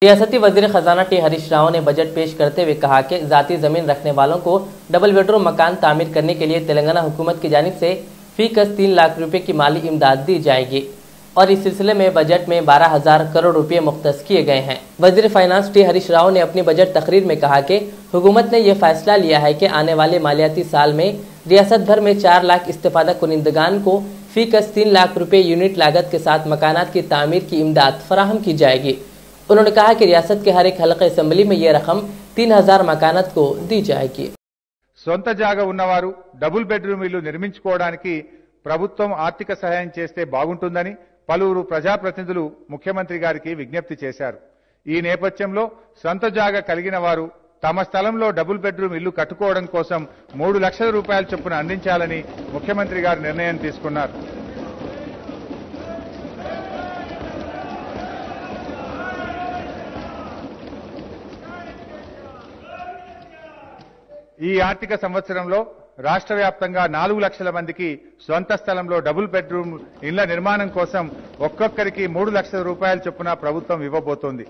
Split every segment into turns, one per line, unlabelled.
रियासती वजीर खजाना टी हरीश राव ने बजट पेश करते हुए कहा कि जाती जमीन रखने वालों को डबल बेडरूम मकान तामीर करने के लिए तेलंगाना हुकूमत की जानिब से फी कस 3 लाख रुपए की माली इमदाद दी जाएगी और इस सिलसिले में बजट में 12,000 करोड़ रुपए मुख्तस किए गए हैं। वजीर फाइनेंस टी हरीश राव ने अपनी बजट तकरीर में कहा कि हुकूमत ने यह फैसला लिया है कि आने वाले मालियाती साल में रियासत भर में 4 लाख इस्तेफादा कुनिंदगान को फी कस 3 लाख रुपए यूनिट लागत के साथ मकानात की तामीर की इमदाद फराहम की जाएगी। उन्होंने कहा कि रियासत के हर एक हल्के असेंबली में यह रकम 3,000 मकानात को दी जाएगी।
సొంత జాగ ఉన్నవారు డబుల్ బెడ్రూమ్ ఇల్లు నిర్మించుకోవడానికి ప్రభుత్వం ఆర్థిక సహాయం చేస్తే బాగుంటుందని పలువురు ప్రజాప్రతినిధులు ముఖ్యమంత్రి గారికి విజ్ఞప్తి చేశారు। ఈ నేపథ్యంలో సొంత జాగ కలిగిన వారు తమ స్థలంలో డబుల్ బెడ్రూమ్ ఇల్లు కట్టుకోవడం కోసం 3 లక్షల రూపాయల చొప్పున అందించాలని ముఖ్యమంత్రి గారు నిర్ణయం తీసుకున్నారు। ఈ ఆర్థిక సంవత్సరంలో రాష్ట్ర వ్యాప్తంగా 4 లక్షల మందికి సొంత స్థలంలో డబుల్ బెడ్రూమ్ ఇళ్ల నిర్మాణం కోసం ఒక్కొక్కరికి 3 లక్షల రూపాయల చొప్పున ప్రభుత్వం ఇవ్వబోతోంది।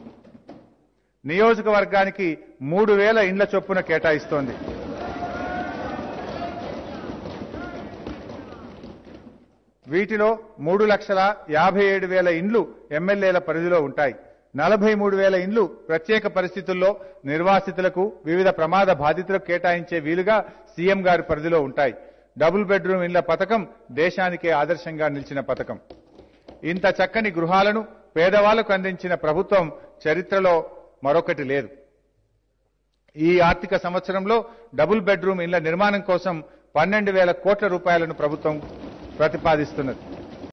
నియోజకవర్గానికి 3,000 ఇండ్ల చొప్పున కేటాయిస్తోంది। వీటిలో 3,57,000 ఇండ్లు ఎమ్మెల్యేల పరిధిలో ఉంటాయి। 43,000 ఇండ్లు ప్రత్యేక పరిస్థితుల్లో నిర్వాసితులకు వివిధ ప్రమాద బాధితులకు కేటాయించే వీలుగా సీఎం గారి పరిధిలో ఉంటాయి। డబుల్ బెడ్రూమ్ ఇండ్ల పథకం దేశానికే ఆదర్శంగా నిలిచిన పథకం। ఇంత చక్కని గృహాలను పేదవాళ్లకు అందించిన ప్రభుత్వం చరిత్రలో మరొకటి లేదు। ఈ ఆర్థిక సంవత్సరంలో డబుల్ బెడ్రూమ్ ఇండ్ల నిర్మాణం కోసం 12,000 కోట్ల రూపాయలను ప్రభుత్వం ప్రతిపాదిస్తున్నది।